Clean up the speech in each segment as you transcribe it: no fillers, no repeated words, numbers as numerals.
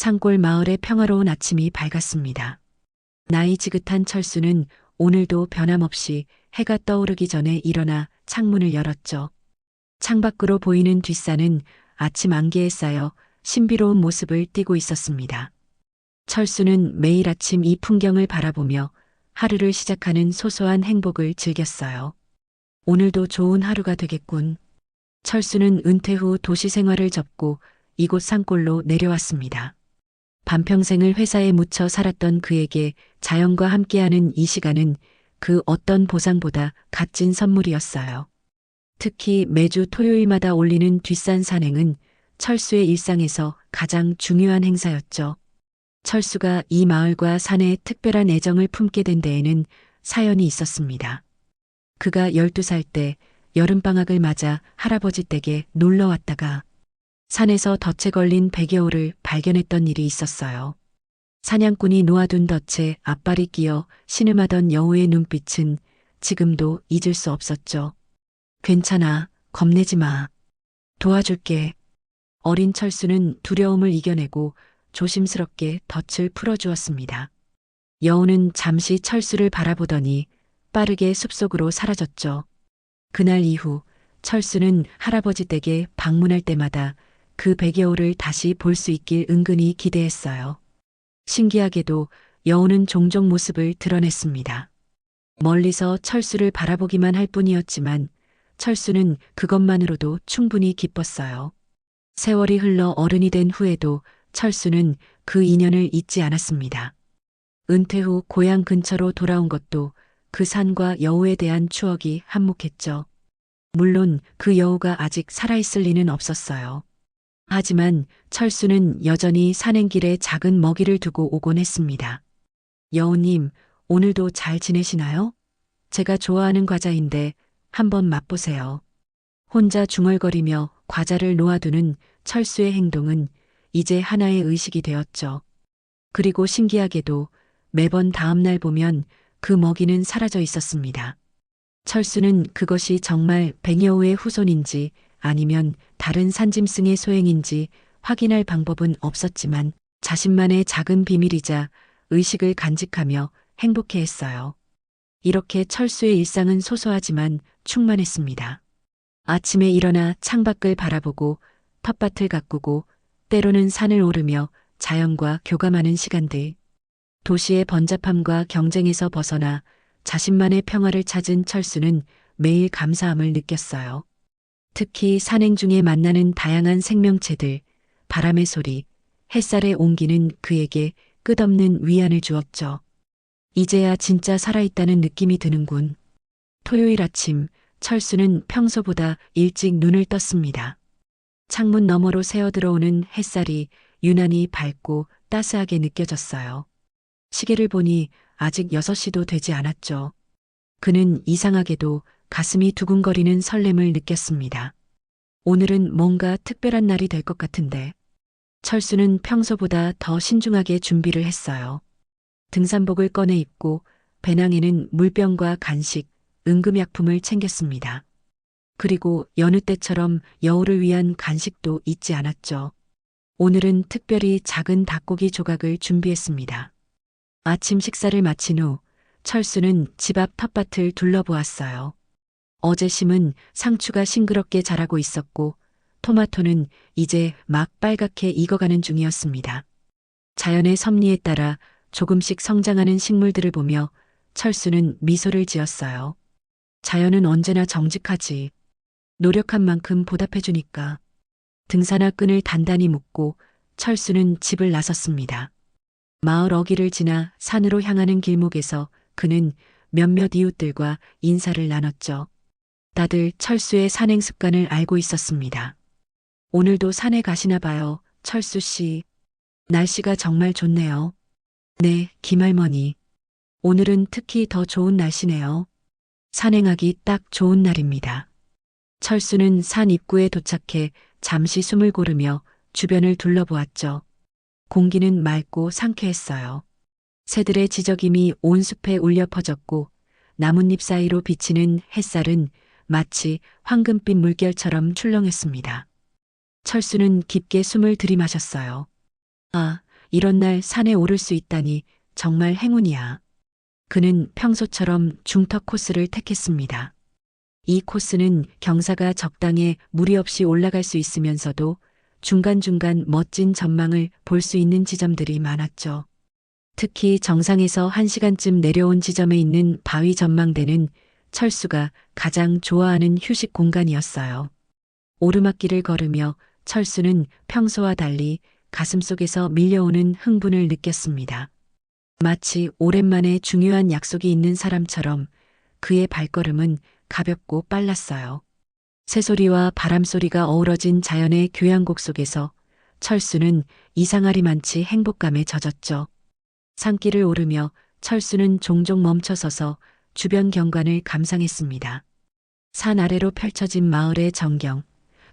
산골 마을의 평화로운 아침이 밝았습니다. 나이 지긋한 철수는 오늘도 변함없이 해가 떠오르기 전에 일어나 창문을 열었죠. 창밖으로 보이는 뒷산은 아침 안개에 쌓여 신비로운 모습을 띠고 있었습니다. 철수는 매일 아침 이 풍경을 바라보며 하루를 시작하는 소소한 행복을 즐겼어요. 오늘도 좋은 하루가 되겠군. 철수는 은퇴 후 도시 생활을 접고 이곳 산골로 내려왔습니다. 반평생을 회사에 묻혀 살았던 그에게 자연과 함께하는 이 시간은 그 어떤 보상보다 값진 선물이었어요. 특히 매주 토요일마다 올리는 뒷산 산행은 철수의 일상에서 가장 중요한 행사였죠. 철수가 이 마을과 산에 특별한 애정을 품게 된 데에는 사연이 있었습니다. 그가 12살 때 여름방학을 맞아 할아버지 댁에 놀러 왔다가 산에서 덫에 걸린 백여우를 발견했던 일이 있었어요. 사냥꾼이 놓아둔 덫에 앞발이 끼어 신음하던 여우의 눈빛은 지금도 잊을 수 없었죠. 괜찮아, 겁내지 마. 도와줄게. 어린 철수는 두려움을 이겨내고 조심스럽게 덫을 풀어주었습니다. 여우는 잠시 철수를 바라보더니 빠르게 숲속으로 사라졌죠. 그날 이후 철수는 할아버지 댁에 방문할 때마다 그 백여우를 다시 볼 수 있길 은근히 기대했어요. 신기하게도 여우는 종종 모습을 드러냈습니다. 멀리서 철수를 바라보기만 할 뿐이었지만 철수는 그것만으로도 충분히 기뻤어요. 세월이 흘러 어른이 된 후에도 철수는 그 인연을 잊지 않았습니다. 은퇴 후 고향 근처로 돌아온 것도 그 산과 여우에 대한 추억이 한몫했죠. 물론 그 여우가 아직 살아있을 리는 없었어요. 하지만 철수는 여전히 산행길에 작은 먹이를 두고 오곤 했습니다. 여우님, 오늘도 잘 지내시나요? 제가 좋아하는 과자인데 한번 맛보세요. 혼자 중얼거리며 과자를 놓아두는 철수의 행동은 이제 하나의 의식이 되었죠. 그리고 신기하게도 매번 다음날 보면 그 먹이는 사라져 있었습니다. 철수는 그것이 정말 백여우의 후손인지 아니면 다른 산짐승의 소행인지 확인할 방법은 없었지만 자신만의 작은 비밀이자 의식을 간직하며 행복해했어요. 이렇게 철수의 일상은 소소하지만 충만했습니다. 아침에 일어나 창밖을 바라보고 텃밭을 가꾸고 때로는 산을 오르며 자연과 교감하는 시간들. 도시의 번잡함과 경쟁에서 벗어나 자신만의 평화를 찾은 철수는 매일 감사함을 느꼈어요. 특히 산행 중에 만나는 다양한 생명체들, 바람의 소리, 햇살의 온기는 그에게 끝없는 위안을 주었죠. 이제야 진짜 살아있다는 느낌이 드는군. 토요일 아침, 철수는 평소보다 일찍 눈을 떴습니다. 창문 너머로 새어들어오는 햇살이 유난히 밝고 따스하게 느껴졌어요. 시계를 보니 아직 6시도 되지 않았죠. 그는 이상하게도 가슴이 두근거리는 설렘을 느꼈습니다. 오늘은 뭔가 특별한 날이 될 것 같은데. 철수는 평소보다 더 신중하게 준비를 했어요. 등산복을 꺼내 입고 배낭에는 물병과 간식, 응급약품을 챙겼습니다. 그리고 여느 때처럼 여우를 위한 간식도 잊지 않았죠. 오늘은 특별히 작은 닭고기 조각을 준비했습니다. 아침 식사를 마친 후 철수는 집 앞 텃밭을 둘러보았어요. 어제 심은 상추가 싱그럽게 자라고 있었고 토마토는 이제 막 빨갛게 익어가는 중이었습니다. 자연의 섭리에 따라 조금씩 성장하는 식물들을 보며 철수는 미소를 지었어요. 자연은 언제나 정직하지. 노력한 만큼 보답해주니까. 등산화 끈을 단단히 묶고 철수는 집을 나섰습니다. 마을 어귀를 지나 산으로 향하는 길목에서 그는 몇몇 이웃들과 인사를 나눴죠. 다들 철수의 산행 습관을 알고 있었습니다. 오늘도 산에 가시나 봐요, 철수 씨. 날씨가 정말 좋네요. 네, 김할머니. 오늘은 특히 더 좋은 날씨네요. 산행하기 딱 좋은 날입니다. 철수는 산 입구에 도착해 잠시 숨을 고르며 주변을 둘러보았죠. 공기는 맑고 상쾌했어요. 새들의 지저귀미 온 숲에 울려 퍼졌고 나뭇잎 사이로 비치는 햇살은 마치 황금빛 물결처럼 출렁했습니다. 철수는 깊게 숨을 들이마셨어요. 아, 이런 날 산에 오를 수 있다니 정말 행운이야. 그는 평소처럼 중턱 코스를 택했습니다. 이 코스는 경사가 적당해 무리 없이 올라갈 수 있으면서도 중간중간 멋진 전망을 볼 수 있는 지점들이 많았죠. 특히 정상에서 1시간쯤 내려온 지점에 있는 바위 전망대는 철수가 가장 좋아하는 휴식 공간이었어요. 오르막길을 걸으며 철수는 평소와 달리 가슴속에서 밀려오는 흥분을 느꼈습니다. 마치 오랜만에 중요한 약속이 있는 사람처럼 그의 발걸음은 가볍고 빨랐어요. 새소리와 바람소리가 어우러진 자연의 교향곡 속에서 철수는 이상하리만치 행복감에 젖었죠. 산길을 오르며 철수는 종종 멈춰서서 주변 경관을 감상했습니다. 산 아래로 펼쳐진 마을의 전경,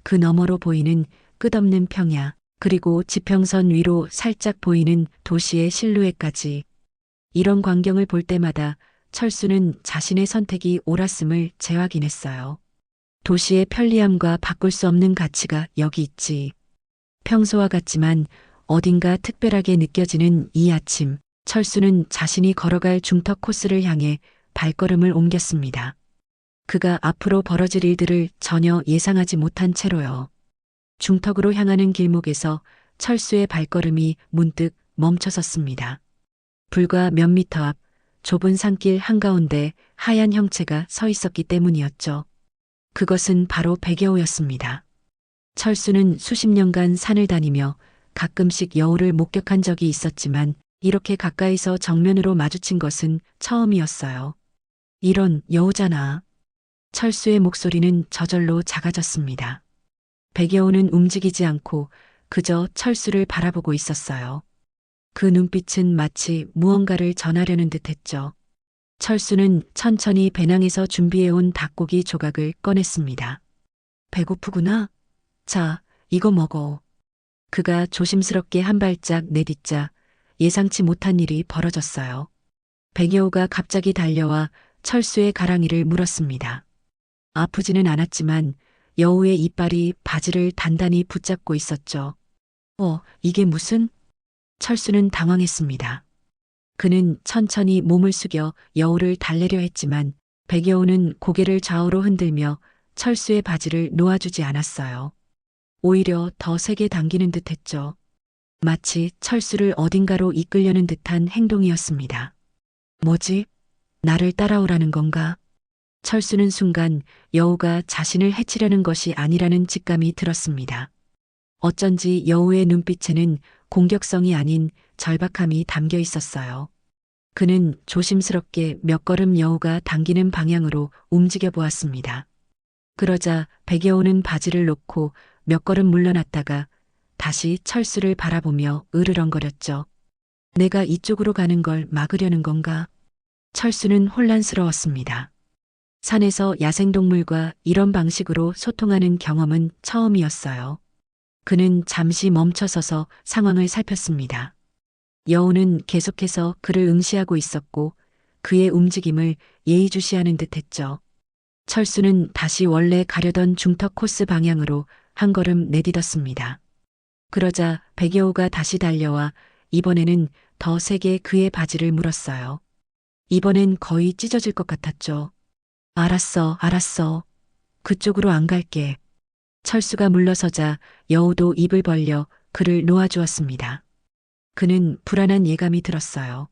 그 너머로 보이는 끝없는 평야, 그리고 지평선 위로 살짝 보이는 도시의 실루엣까지. 이런 광경을 볼 때마다 철수는 자신의 선택이 옳았음을 재확인했어요. 도시의 편리함과 바꿀 수 없는 가치가 여기 있지. 평소와 같지만 어딘가 특별하게 느껴지는 이 아침, 철수는 자신이 걸어갈 중턱 코스를 향해 발걸음을 옮겼습니다. 그가 앞으로 벌어질 일들을 전혀 예상하지 못한 채로요. 중턱으로 향하는 길목에서 철수의 발걸음이 문득 멈춰섰습니다. 불과 몇 미터 앞 좁은 산길 한가운데 하얀 형체가 서 있었기 때문이었죠. 그것은 바로 백여우였습니다. 철수는 수십 년간 산을 다니며 가끔씩 여우를 목격한 적이 있었지만 이렇게 가까이서 정면으로 마주친 것은 처음이었어요. 이런 여우잖아. 철수의 목소리는 저절로 작아졌습니다. 백여우는 움직이지 않고 그저 철수를 바라보고 있었어요. 그 눈빛은 마치 무언가를 전하려는 듯 했죠. 철수는 천천히 배낭에서 준비해온 닭고기 조각을 꺼냈습니다. 배고프구나. 자, 이거 먹어. 그가 조심스럽게 한 발짝 내딛자 예상치 못한 일이 벌어졌어요. 백여우가 갑자기 달려와 철수의 가랑이를 물었습니다. 아프지는 않았지만 여우의 이빨이 바지를 단단히 붙잡고 있었죠. 이게 무슨? 철수는 당황했습니다. 그는 천천히 몸을 숙여 여우를 달래려 했지만 백여우는 고개를 좌우로 흔들며 철수의 바지를 놓아주지 않았어요. 오히려 더 세게 당기는 듯 했죠. 마치 철수를 어딘가로 이끌려는 듯한 행동이었습니다. 뭐지? 나를 따라오라는 건가? 철수는 순간 여우가 자신을 해치려는 것이 아니라는 직감이 들었습니다. 어쩐지 여우의 눈빛에는 공격성이 아닌 절박함이 담겨 있었어요. 그는 조심스럽게 몇 걸음 여우가 당기는 방향으로 움직여 보았습니다. 그러자 백여우는 바지를 놓고 몇 걸음 물러났다가 다시 철수를 바라보며 으르렁거렸죠. 내가 이쪽으로 가는 걸 막으려는 건가? 철수는 혼란스러웠습니다. 산에서 야생동물과 이런 방식으로 소통하는 경험은 처음이었어요. 그는 잠시 멈춰서서 상황을 살폈습니다. 여우는 계속해서 그를 응시하고 있었고 그의 움직임을 예의주시하는 듯 했죠. 철수는 다시 원래 가려던 중턱 코스 방향으로 한 걸음 내딛었습니다. 그러자 백여우가 다시 달려와 이번에는 더 세게 그의 바지를 물었어요. 이번엔 거의 찢어질 것 같았죠. 알았어. 그쪽으로 안 갈게. 철수가 물러서자 여우도 입을 벌려 그를 놓아주었습니다. 그는 불안한 예감이 들었어요.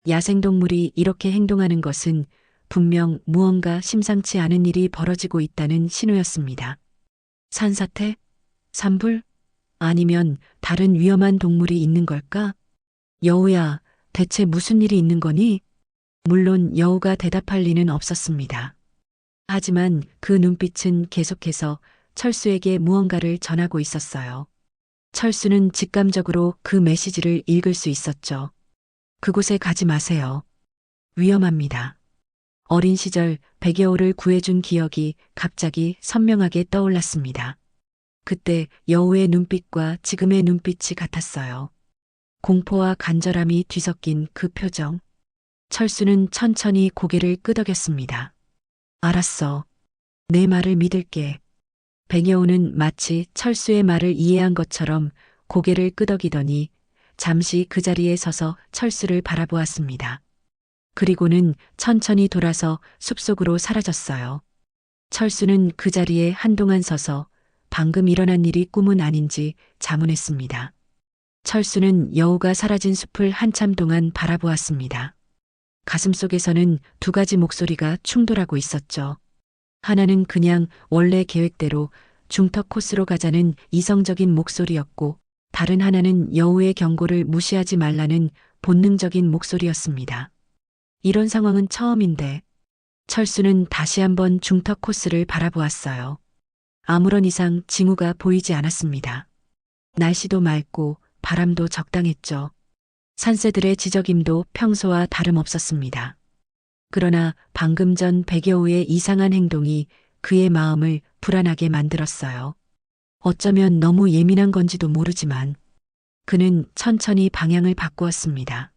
야생동물이 이렇게 행동하는 것은 분명 무언가 심상치 않은 일이 벌어지고 있다는 신호였습니다. 산사태? 산불? 아니면 다른 위험한 동물이 있는 걸까? 여우야, 대체 무슨 일이 있는 거니? 물론 여우가 대답할 리는 없었습니다. 하지만 그 눈빛은 계속해서 철수에게 무언가를 전하고 있었어요. 철수는 직감적으로 그 메시지를 읽을 수 있었죠. 그곳에 가지 마세요. 위험합니다. 어린 시절 백여우를 구해준 기억이 갑자기 선명하게 떠올랐습니다. 그때 여우의 눈빛과 지금의 눈빛이 같았어요. 공포와 간절함이 뒤섞인 그 표정. 철수는 천천히 고개를 끄덕였습니다. 알았어. 내 말을 믿을게. 백여우는 마치 철수의 말을 이해한 것처럼 고개를 끄덕이더니 잠시 그 자리에 서서 철수를 바라보았습니다. 그리고는 천천히 돌아서 숲속으로 사라졌어요. 철수는 그 자리에 한동안 서서 방금 일어난 일이 꿈은 아닌지 자문했습니다. 철수는 여우가 사라진 숲을 한참 동안 바라보았습니다. 가슴속에서는 두 가지 목소리가 충돌하고 있었죠. 하나는 그냥 원래 계획대로 중턱 코스로 가자는 이성적인 목소리였고, 다른 하나는 여우의 경고를 무시하지 말라는 본능적인 목소리였습니다. 이런 상황은 처음인데, 철수는 다시 한번 중턱 코스를 바라보았어요. 아무런 이상 징후가 보이지 않았습니다. 날씨도 맑고 바람도 적당했죠. 산새들의 지저귐도 평소와 다름없었습니다. 그러나 방금 전 백여우의 이상한 행동이 그의 마음을 불안하게 만들었어요. 어쩌면 너무 예민한 건지도 모르지만 그는 천천히 방향을 바꾸었습니다.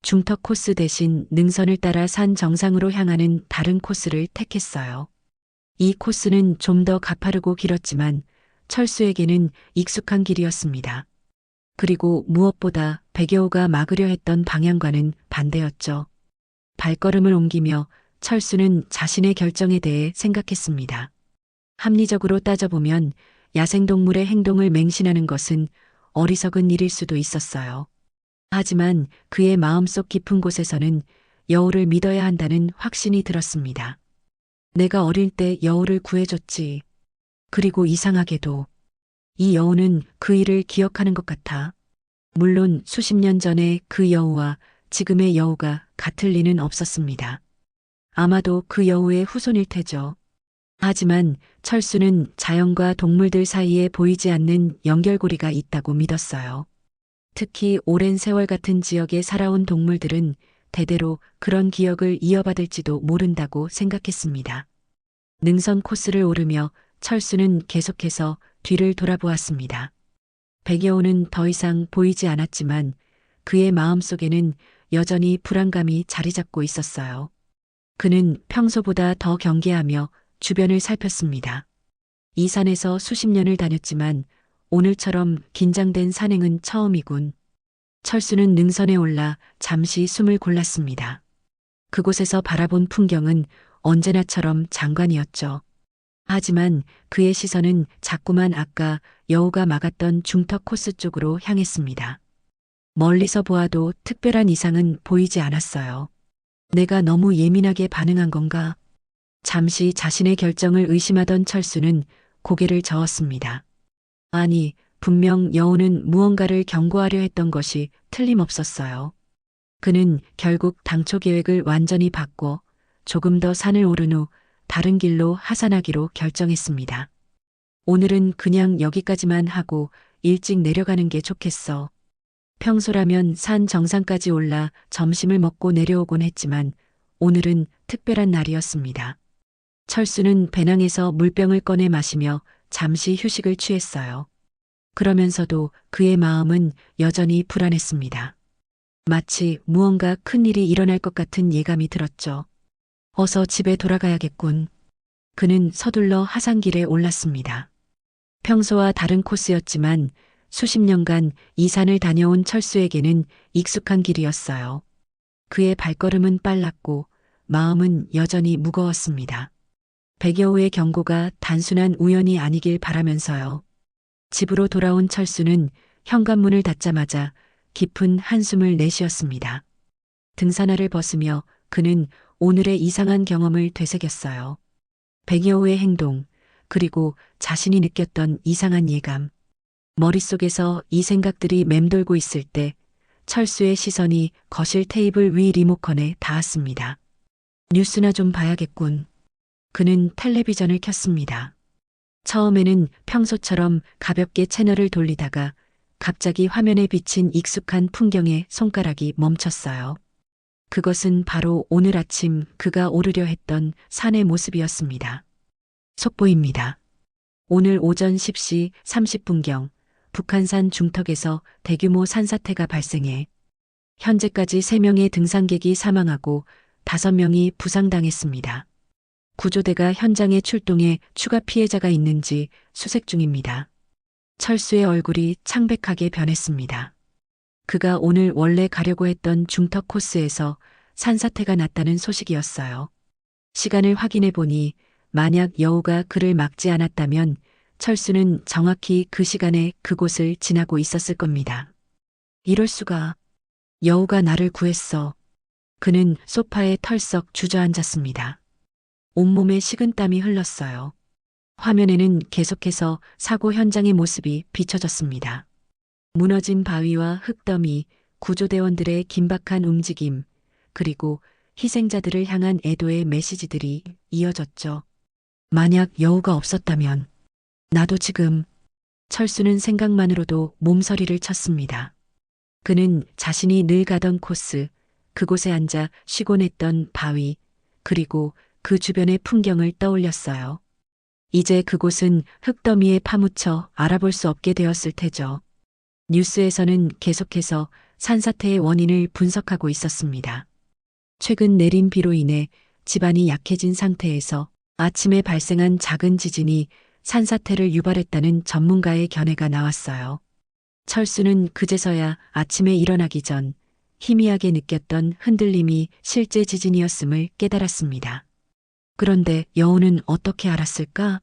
중턱 코스 대신 능선을 따라 산 정상으로 향하는 다른 코스를 택했어요. 이 코스는 좀 더 가파르고 길었지만 철수에게는 익숙한 길이었습니다. 그리고 무엇보다 백여우가 막으려 했던 방향과는 반대였죠. 발걸음을 옮기며 철수는 자신의 결정에 대해 생각했습니다. 합리적으로 따져보면 야생동물의 행동을 맹신하는 것은 어리석은 일일 수도 있었어요. 하지만 그의 마음속 깊은 곳에서는 여우를 믿어야 한다는 확신이 들었습니다. 내가 어릴 때 여우를 구해줬지. 그리고 이상하게도 이 여우는 그 일을 기억하는 것 같아. 물론 수십 년 전에 그 여우와 지금의 여우가 같을 리는 없었습니다. 아마도 그 여우의 후손일 테죠. 하지만 철수는 자연과 동물들 사이에 보이지 않는 연결고리가 있다고 믿었어요. 특히 오랜 세월 같은 지역에 살아온 동물들은 대대로 그런 기억을 이어받을지도 모른다고 생각했습니다. 능선 코스를 오르며 철수는 계속해서 뒤를 돌아보았습니다. 백여우는 더 이상 보이지 않았지만 그의 마음속에는 여전히 불안감이 자리 잡고 있었어요. 그는 평소보다 더 경계하며 주변을 살폈습니다. 이 산에서 수십 년을 다녔지만 오늘처럼 긴장된 산행은 처음이군. 철수는 능선에 올라 잠시 숨을 골랐습니다. 그곳에서 바라본 풍경은 언제나처럼 장관이었죠. 하지만 그의 시선은 자꾸만 아까 여우가 막았던 중턱 코스 쪽으로 향했습니다. 멀리서 보아도 특별한 이상은 보이지 않았어요. 내가 너무 예민하게 반응한 건가? 잠시 자신의 결정을 의심하던 철수는 고개를 저었습니다. 아니, 분명 여우는 무언가를 경고하려 했던 것이 틀림없었어요. 그는 결국 당초 계획을 완전히 바꿔 조금 더 산을 오른 후 다른 길로 하산하기로 결정했습니다. 오늘은 그냥 여기까지만 하고 일찍 내려가는 게 좋겠어. 평소라면 산 정상까지 올라 점심을 먹고 내려오곤 했지만 오늘은 특별한 날이었습니다. 철수는 배낭에서 물병을 꺼내 마시며 잠시 휴식을 취했어요. 그러면서도 그의 마음은 여전히 불안했습니다. 마치 무언가 큰일이 일어날 것 같은 예감이 들었죠. 어서 집에 돌아가야겠군. 그는 서둘러 하산길에 올랐습니다. 평소와 다른 코스였지만 수십 년간 이 산을 다녀온 철수에게는 익숙한 길이었어요. 그의 발걸음은 빨랐고 마음은 여전히 무거웠습니다. 백여우의 경고가 단순한 우연이 아니길 바라면서요. 집으로 돌아온 철수는 현관문을 닫자마자 깊은 한숨을 내쉬었습니다. 등산화를 벗으며 그는 오늘의 이상한 경험을 되새겼어요. 백여우의 행동, 그리고 자신이 느꼈던 이상한 예감. 머릿속에서 이 생각들이 맴돌고 있을 때 철수의 시선이 거실 테이블 위 리모컨에 닿았습니다. 뉴스나 좀 봐야겠군. 그는 텔레비전을 켰습니다. 처음에는 평소처럼 가볍게 채널을 돌리다가 갑자기 화면에 비친 익숙한 풍경에 손가락이 멈췄어요. 그것은 바로 오늘 아침 그가 오르려 했던 산의 모습이었습니다. 속보입니다. 오늘 오전 10시 30분경 북한산 중턱에서 대규모 산사태가 발생해 현재까지 3명의 등산객이 사망하고 5명이 부상당했습니다. 구조대가 현장에 출동해 추가 피해자가 있는지 수색 중입니다. 철수의 얼굴이 창백하게 변했습니다. 그가 오늘 원래 가려고 했던 중턱 코스에서 산사태가 났다는 소식이었어요. 시간을 확인해 보니 만약 여우가 그를 막지 않았다면 철수는 정확히 그 시간에 그곳을 지나고 있었을 겁니다. 이럴 수가. 여우가 나를 구했어. 그는 소파에 털썩 주저앉았습니다. 온몸에 식은땀이 흘렀어요. 화면에는 계속해서 사고 현장의 모습이 비춰졌습니다. 무너진 바위와 흙더미, 구조대원들의 긴박한 움직임, 그리고 희생자들을 향한 애도의 메시지들이 이어졌죠. 만약 여우가 없었다면 나도 지금. 철수는 생각만으로도 몸서리를 쳤습니다. 그는 자신이 늘 가던 코스, 그곳에 앉아 쉬곤 했던 바위, 그리고 그 주변의 풍경을 떠올렸어요. 이제 그곳은 흙더미에 파묻혀 알아볼 수 없게 되었을 테죠. 뉴스에서는 계속해서 산사태의 원인을 분석하고 있었습니다. 최근 내린 비로 인해 지반이 약해진 상태에서 아침에 발생한 작은 지진이 산사태를 유발했다는 전문가의 견해가 나왔어요. 철수는 그제서야 아침에 일어나기 전 희미하게 느꼈던 흔들림이 실제 지진이었음을 깨달았습니다. 그런데 여우는 어떻게 알았을까?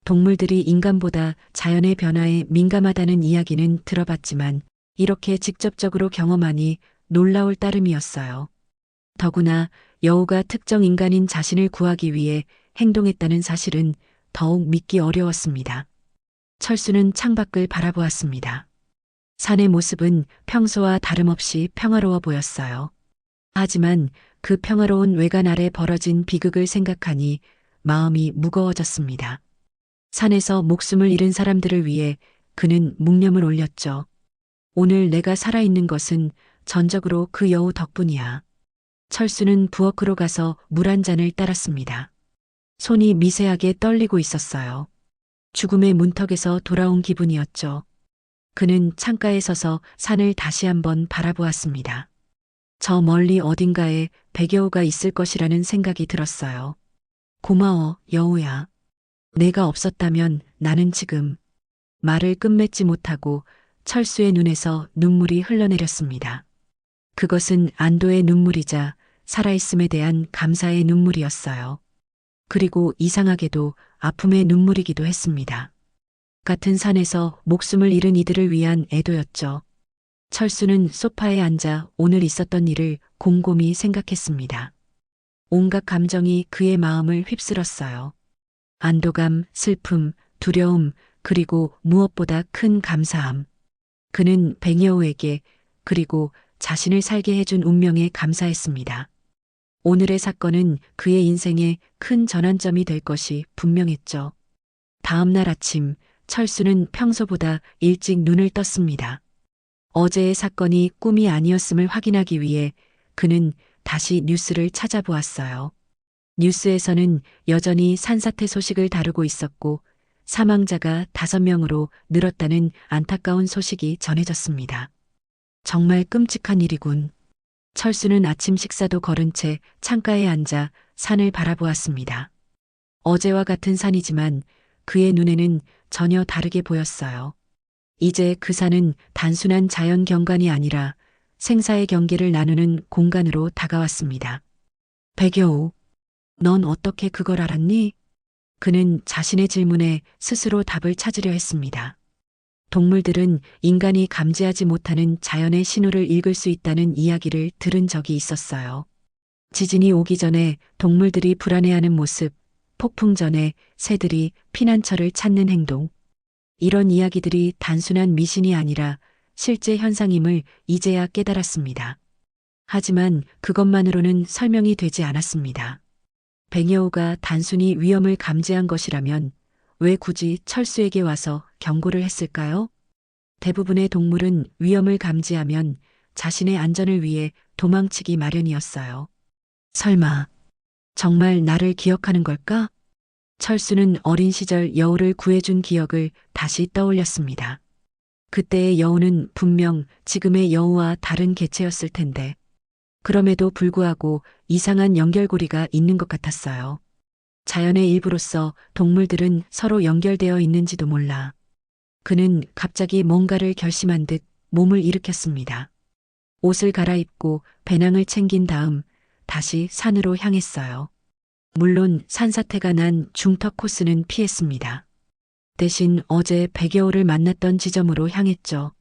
동물들이 인간보다 자연의 변화에 민감하다는 이야기는 들어봤지만 이렇게 직접적으로 경험하니 놀라울 따름이었어요. 더구나 여우가 특정 인간인 자신을 구하기 위해 행동했다는 사실은 더욱 믿기 어려웠습니다. 철수는 창밖을 바라보았습니다. 산의 모습은 평소와 다름없이 평화로워 보였어요. 하지만 그 평화로운 외관 아래 벌어진 비극을 생각하니 마음이 무거워졌습니다. 산에서 목숨을 잃은 사람들을 위해 그는 묵념을 올렸죠. 오늘 내가 살아있는 것은 전적으로 그 여우 덕분이야. 철수는 부엌으로 가서 물 한 잔을 따랐습니다. 손이 미세하게 떨리고 있었어요. 죽음의 문턱에서 돌아온 기분이었죠. 그는 창가에 서서 산을 다시 한번 바라보았습니다. 저 멀리 어딘가에 백여우가 있을 것이라는 생각이 들었어요. 고마워, 여우야. 내가 없었다면 나는 지금. 말을 끝맺지 못하고 철수의 눈에서 눈물이 흘러내렸습니다. 그것은 안도의 눈물이자 살아있음에 대한 감사의 눈물이었어요. 그리고 이상하게도 아픔의 눈물이기도 했습니다. 같은 산에서 목숨을 잃은 이들을 위한 애도였죠. 철수는 소파에 앉아 오늘 있었던 일을 곰곰이 생각했습니다. 온갖 감정이 그의 마음을 휩쓸었어요. 안도감, 슬픔, 두려움, 그리고 무엇보다 큰 감사함. 그는 백여우에게 그리고 자신을 살게 해준 운명에 감사했습니다. 오늘의 사건은 그의 인생에 큰 전환점이 될 것이 분명했죠. 다음 날 아침, 철수는 평소보다 일찍 눈을 떴습니다. 어제의 사건이 꿈이 아니었음을 확인하기 위해 그는 다시 뉴스를 찾아보았어요. 뉴스에서는 여전히 산사태 소식을 다루고 있었고 사망자가 5명으로 늘었다는 안타까운 소식이 전해졌습니다. 정말 끔찍한 일이군. 철수는 아침 식사도 거른 채 창가에 앉아 산을 바라보았습니다. 어제와 같은 산이지만 그의 눈에는 전혀 다르게 보였어요. 이제 그 산은 단순한 자연 경관이 아니라 생사의 경계를 나누는 공간으로 다가왔습니다. 백여우, 넌 어떻게 그걸 알았니? 그는 자신의 질문에 스스로 답을 찾으려 했습니다. 동물들은 인간이 감지하지 못하는 자연의 신호를 읽을 수 있다는 이야기를 들은 적이 있었어요. 지진이 오기 전에 동물들이 불안해하는 모습, 폭풍 전에 새들이 피난처를 찾는 행동. 이런 이야기들이 단순한 미신이 아니라 실제 현상임을 이제야 깨달았습니다. 하지만 그것만으로는 설명이 되지 않았습니다. 백여우가 단순히 위험을 감지한 것이라면 왜 굳이 철수에게 와서 경고를 했을까요? 대부분의 동물은 위험을 감지하면 자신의 안전을 위해 도망치기 마련이었어요. 설마 정말 나를 기억하는 걸까? 철수는 어린 시절 여우를 구해준 기억을 다시 떠올렸습니다. 그때의 여우는 분명 지금의 여우와 다른 개체였을 텐데 그럼에도 불구하고 이상한 연결고리가 있는 것 같았어요. 자연의 일부로서 동물들은 서로 연결되어 있는지도 몰라. 그는 갑자기 뭔가를 결심한 듯 몸을 일으켰습니다. 옷을 갈아입고 배낭을 챙긴 다음 다시 산으로 향했어요. 물론 산사태가 난 중턱 코스는 피했습니다. 대신 어제 백여우를 만났던 지점으로 향했죠.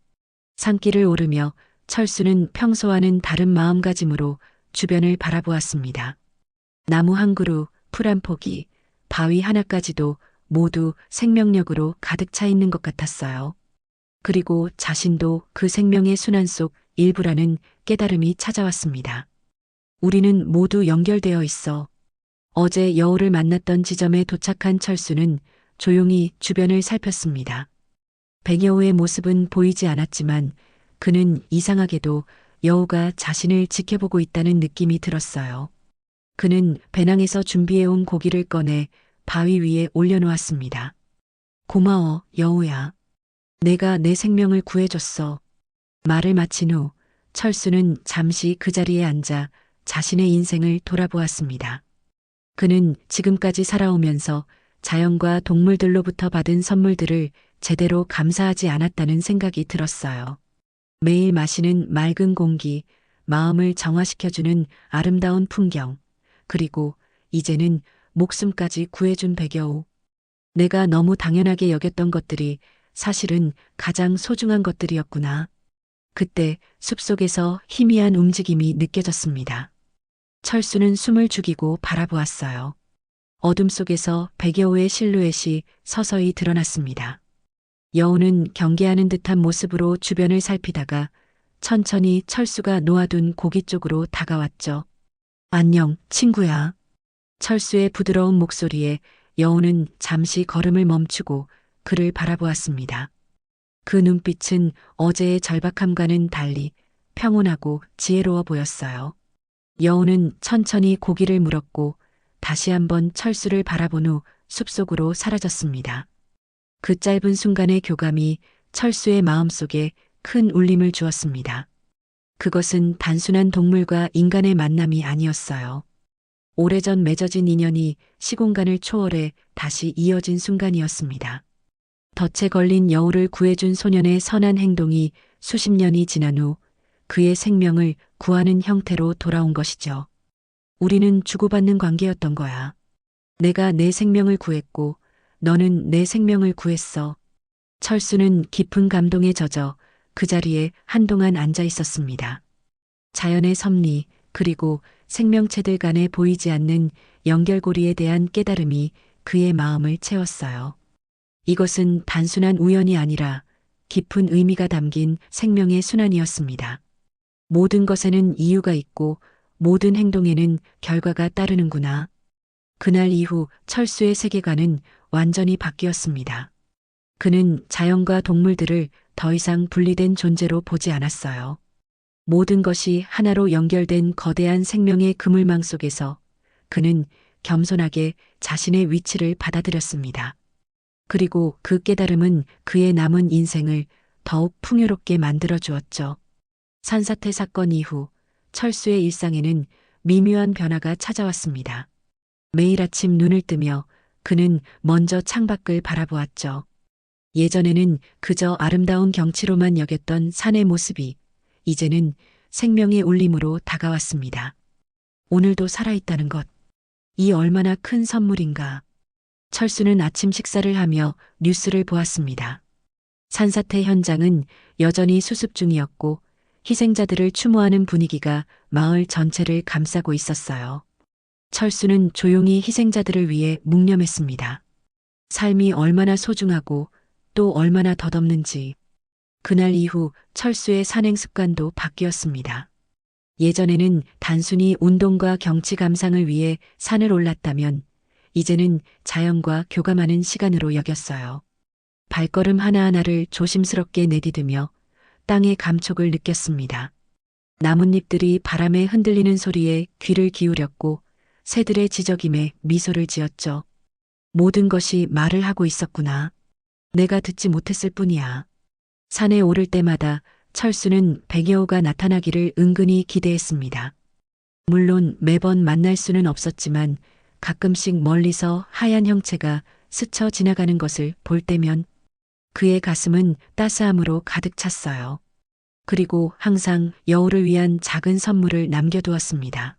산길을 오르며 철수는 평소와는 다른 마음가짐으로 주변을 바라보았습니다. 나무 한 그루, 풀 한 포기, 바위 하나까지도 모두 생명력으로 가득 차 있는 것 같았어요. 그리고 자신도 그 생명의 순환 속 일부라는 깨달음이 찾아왔습니다. 우리는 모두 연결되어 있어. 어제 여우를 만났던 지점에 도착한 철수는 조용히 주변을 살폈습니다. 백여우의 모습은 보이지 않았지만 그는 이상하게도 여우가 자신을 지켜보고 있다는 느낌이 들었어요. 그는 배낭에서 준비해온 고기를 꺼내 바위 위에 올려놓았습니다. 고마워, 여우야. 내가 내 생명을 구해줬어. 말을 마친 후 철수는 잠시 그 자리에 앉아 자신의 인생을 돌아보았습니다. 그는 지금까지 살아오면서 자연과 동물들로부터 받은 선물들을 제대로 감사하지 않았다는 생각이 들었어요. 매일 마시는 맑은 공기, 마음을 정화시켜주는 아름다운 풍경, 그리고 이제는 목숨까지 구해준 백여우. 내가 너무 당연하게 여겼던 것들이 사실은 가장 소중한 것들이었구나. 그때 숲속에서 희미한 움직임이 느껴졌습니다. 철수는 숨을 죽이고 바라보았어요. 어둠 속에서 백여우의 실루엣이 서서히 드러났습니다. 여우는 경계하는 듯한 모습으로 주변을 살피다가 천천히 철수가 놓아둔 고기 쪽으로 다가왔죠. 안녕, 친구야. 철수의 부드러운 목소리에 여우는 잠시 걸음을 멈추고 그를 바라보았습니다. 그 눈빛은 어제의 절박함과는 달리 평온하고 지혜로워 보였어요. 여우는 천천히 고기를 물었고 다시 한번 철수를 바라본 후 숲속으로 사라졌습니다. 그 짧은 순간의 교감이 철수의 마음속에 큰 울림을 주었습니다. 그것은 단순한 동물과 인간의 만남이 아니었어요. 오래전 맺어진 인연이 시공간을 초월해 다시 이어진 순간이었습니다. 덫에 걸린 여우를 구해준 소년의 선한 행동이 수십 년이 지난 후 그의 생명을 구하는 형태로 돌아온 것이죠. 우리는 주고받는 관계였던 거야. 내가 내 생명을 구했고 너는 내 생명을 구했어. 철수는 깊은 감동에 젖어 그 자리에 한동안 앉아 있었습니다. 자연의 섭리 그리고 생명체들 간에 보이지 않는 연결고리에 대한 깨달음이 그의 마음을 채웠어요. 이것은 단순한 우연이 아니라 깊은 의미가 담긴 생명의 순환이었습니다. 모든 것에는 이유가 있고 모든 행동에는 결과가 따르는구나. 그날 이후 철수의 세계관은 완전히 바뀌었습니다. 그는 자연과 동물들을 더 이상 분리된 존재로 보지 않았어요. 모든 것이 하나로 연결된 거대한 생명의 그물망 속에서 그는 겸손하게 자신의 위치를 받아들였습니다. 그리고 그 깨달음은 그의 남은 인생을 더욱 풍요롭게 만들어 주었죠. 산사태 사건 이후 철수의 일상에는 미묘한 변화가 찾아왔습니다. 매일 아침 눈을 뜨며 그는 먼저 창밖을 바라보았죠. 예전에는 그저 아름다운 경치로만 여겼던 산의 모습이 이제는 생명의 울림으로 다가왔습니다. 오늘도 살아있다는 것. 이 얼마나 큰 선물인가. 철수는 아침 식사를 하며 뉴스를 보았습니다. 산사태 현장은 여전히 수습 중이었고 희생자들을 추모하는 분위기가 마을 전체를 감싸고 있었어요. 철수는 조용히 희생자들을 위해 묵념했습니다. 삶이 얼마나 소중하고 또 얼마나 덧없는지. 그날 이후 철수의 산행 습관도 바뀌었습니다. 예전에는 단순히 운동과 경치 감상을 위해 산을 올랐다면 이제는 자연과 교감하는 시간으로 여겼어요. 발걸음 하나하나를 조심스럽게 내디디며 땅의 감촉을 느꼈습니다. 나뭇잎들이 바람에 흔들리는 소리에 귀를 기울였고 새들의 지저김에 미소를 지었죠. 모든 것이 말을 하고 있었구나. 내가 듣지 못했을 뿐이야. 산에 오를 때마다 철수는 백여우가 나타나기를 은근히 기대했습니다. 물론 매번 만날 수는 없었지만 가끔씩 멀리서 하얀 형체가 스쳐 지나가는 것을 볼 때면 그의 가슴은 따스함으로 가득 찼어요. 그리고 항상 여우를 위한 작은 선물을 남겨두었습니다.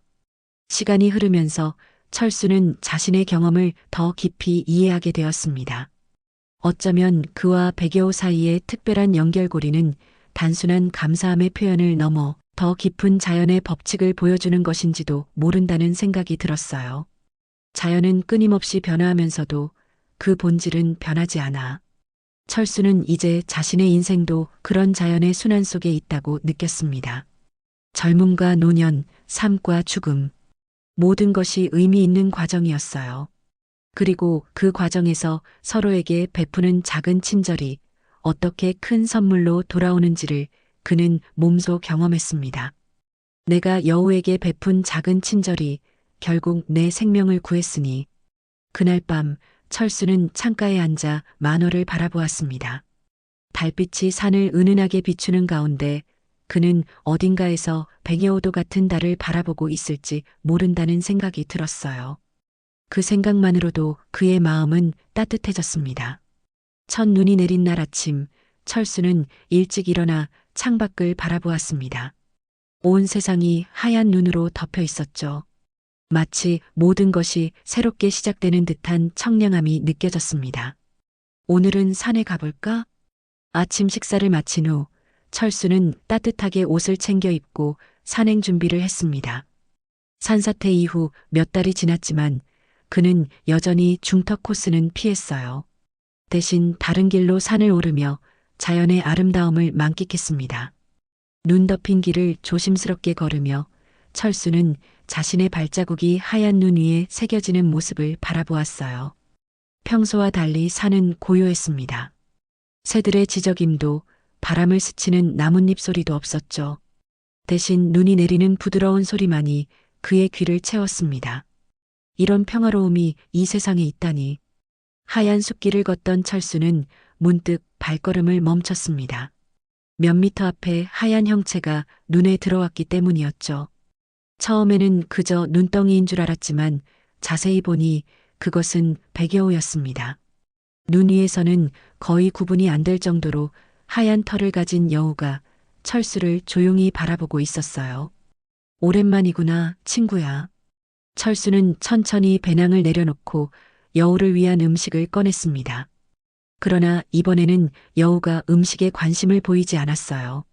시간이 흐르면서 철수는 자신의 경험을 더 깊이 이해하게 되었습니다. 어쩌면 그와 백여우 사이의 특별한 연결고리는 단순한 감사함의 표현을 넘어 더 깊은 자연의 법칙을 보여주는 것인지도 모른다는 생각이 들었어요. 자연은 끊임없이 변화하면서도 그 본질은 변하지 않아. 철수는 이제 자신의 인생도 그런 자연의 순환 속에 있다고 느꼈습니다. 젊음과 노년, 삶과 죽음, 모든 것이 의미 있는 과정이었어요. 그리고 그 과정에서 서로에게 베푸는 작은 친절이 어떻게 큰 선물로 돌아오는지를 그는 몸소 경험했습니다. 내가 여우에게 베푼 작은 친절이 결국 내 생명을 구했으니 그날 밤 철수는 창가에 앉아 만호를 바라보았습니다. 달빛이 산을 은은하게 비추는 가운데 그는 어딘가에서 백여우도 같은 달을 바라보고 있을지 모른다는 생각이 들었어요. 그 생각만으로도 그의 마음은 따뜻해졌습니다. 첫눈이 내린 날 아침, 철수는 일찍 일어나 창밖을 바라보았습니다. 온 세상이 하얀 눈으로 덮여 있었죠. 마치 모든 것이 새롭게 시작되는 듯한 청량함이 느껴졌습니다. 오늘은 산에 가볼까? 아침 식사를 마친 후 철수는 따뜻하게 옷을 챙겨 입고 산행 준비를 했습니다. 산사태 이후 몇 달이 지났지만 그는 여전히 중턱 코스는 피했어요. 대신 다른 길로 산을 오르며 자연의 아름다움을 만끽했습니다. 눈 덮인 길을 조심스럽게 걸으며 철수는 자신의 발자국이 하얀 눈 위에 새겨지는 모습을 바라보았어요. 평소와 달리 산은 고요했습니다. 새들의 지저귐도 바람을 스치는 나뭇잎 소리도 없었죠. 대신 눈이 내리는 부드러운 소리만이 그의 귀를 채웠습니다. 이런 평화로움이 이 세상에 있다니. 하얀 숲길을 걷던 철수는 문득 발걸음을 멈췄습니다. 몇 미터 앞에 하얀 형체가 눈에 들어왔기 때문이었죠. 처음에는 그저 눈덩이인 줄 알았지만 자세히 보니 그것은 백여우였습니다. 눈 위에서는 거의 구분이 안 될 정도로 하얀 털을 가진 여우가 철수를 조용히 바라보고 있었어요. 오랜만이구나, 친구야. 철수는 천천히 배낭을 내려놓고 여우를 위한 음식을 꺼냈습니다. 그러나 이번에는 여우가 음식에 관심을 보이지 않았어요.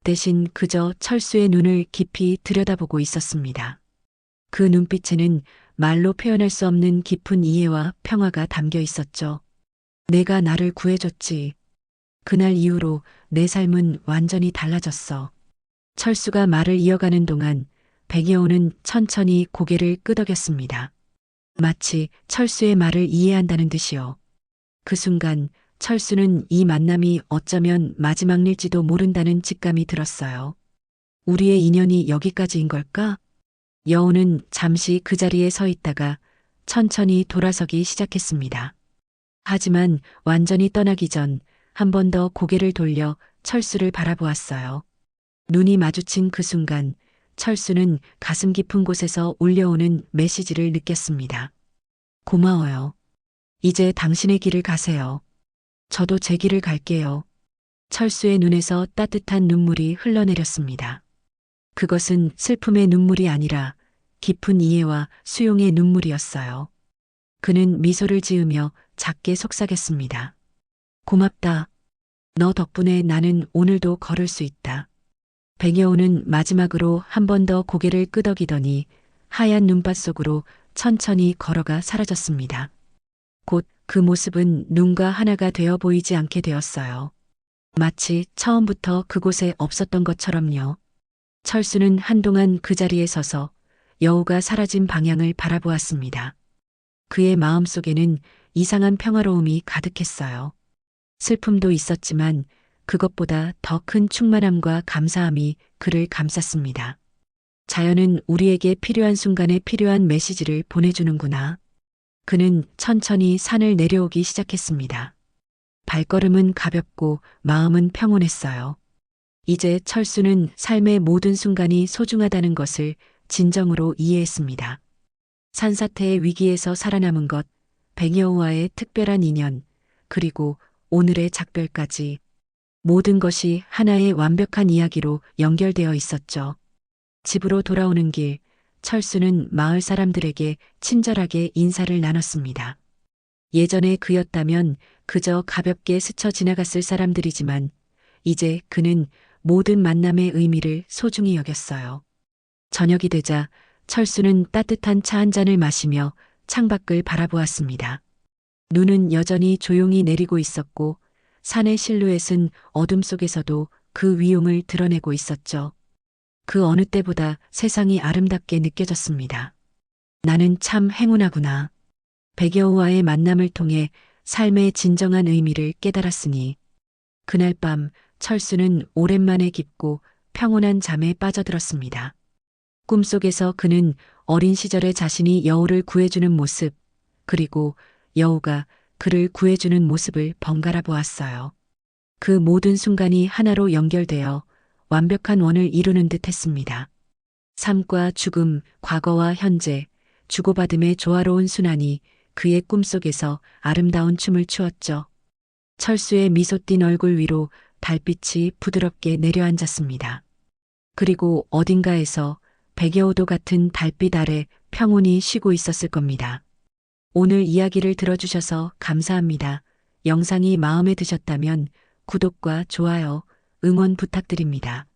대신 그저 철수의 눈을 깊이 들여다보고 있었습니다. 그 눈빛에는 말로 표현할 수 없는 깊은 이해와 평화가 담겨 있었죠. 내가 나를 구해줬지. 그날 이후로 내 삶은 완전히 달라졌어. 철수가 말을 이어가는 동안 백여우는 천천히 고개를 끄덕였습니다. 마치 철수의 말을 이해한다는 듯이요. 그 순간 철수는 이 만남이 어쩌면 마지막일지도 모른다는 직감이 들었어요. 우리의 인연이 여기까지인 걸까? 여우는 잠시 그 자리에 서 있다가 천천히 돌아서기 시작했습니다. 하지만 완전히 떠나기 전 한 번 더 고개를 돌려 철수를 바라보았어요. 눈이 마주친 그 순간 철수는 가슴 깊은 곳에서 울려오는 메시지를 느꼈습니다. 고마워요. 이제 당신의 길을 가세요. 저도 제 길을 갈게요. 철수의 눈에서 따뜻한 눈물이 흘러내렸습니다. 그것은 슬픔의 눈물이 아니라 깊은 이해와 수용의 눈물이었어요. 그는 미소를 지으며 작게 속삭였습니다. 고맙다. 너 덕분에 나는 오늘도 걸을 수 있다. 백여우는 마지막으로 한 번 더 고개를 끄덕이더니 하얀 눈밭 속으로 천천히 걸어가 사라졌습니다. 곧 그 모습은 눈과 하나가 되어 보이지 않게 되었어요. 마치 처음부터 그곳에 없었던 것처럼요. 철수는 한동안 그 자리에 서서 여우가 사라진 방향을 바라보았습니다. 그의 마음속에는 이상한 평화로움이 가득했어요. 슬픔도 있었지만 그것보다 더 큰 충만함과 감사함이 그를 감쌌습니다. 자연은 우리에게 필요한 순간에 필요한 메시지를 보내주는구나. 그는 천천히 산을 내려오기 시작했습니다. 발걸음은 가볍고 마음은 평온했어요. 이제 철수는 삶의 모든 순간이 소중하다는 것을 진정으로 이해했습니다. 산사태의 위기에서 살아남은 것, 백여우와의 특별한 인연, 그리고 오늘의 작별까지 모든 것이 하나의 완벽한 이야기로 연결되어 있었죠. 집으로 돌아오는 길, 철수는 마을 사람들에게 친절하게 인사를 나눴습니다. 예전에 그였다면 그저 가볍게 스쳐 지나갔을 사람들이지만 이제 그는 모든 만남의 의미를 소중히 여겼어요. 저녁이 되자 철수는 따뜻한 차 한 잔을 마시며 창밖을 바라보았습니다. 눈은 여전히 조용히 내리고 있었고 산의 실루엣은 어둠 속에서도 그 위용을 드러내고 있었죠. 그 어느 때보다 세상이 아름답게 느껴졌습니다. 나는 참 행운하구나. 백여우와의 만남을 통해 삶의 진정한 의미를 깨달았으니 그날 밤 철수는 오랜만에 깊고 평온한 잠에 빠져들었습니다. 꿈속에서 그는 어린 시절의 자신이 여우를 구해주는 모습, 그리고 여우가 그를 구해주는 모습을 번갈아 보았어요. 그 모든 순간이 하나로 연결되어 완벽한 원을 이루는 듯 했습니다. 삶과 죽음, 과거와 현재, 주고받음의 조화로운 순환이 그의 꿈속에서 아름다운 춤을 추었죠. 철수의 미소 띤 얼굴 위로 달빛이 부드럽게 내려앉았습니다. 그리고 어딘가에서 백여우도 같은 달빛 아래 평온히 쉬고 있었을 겁니다. 오늘 이야기를 들어주셔서 감사합니다. 영상이 마음에 드셨다면 구독과 좋아요, 응원 부탁드립니다.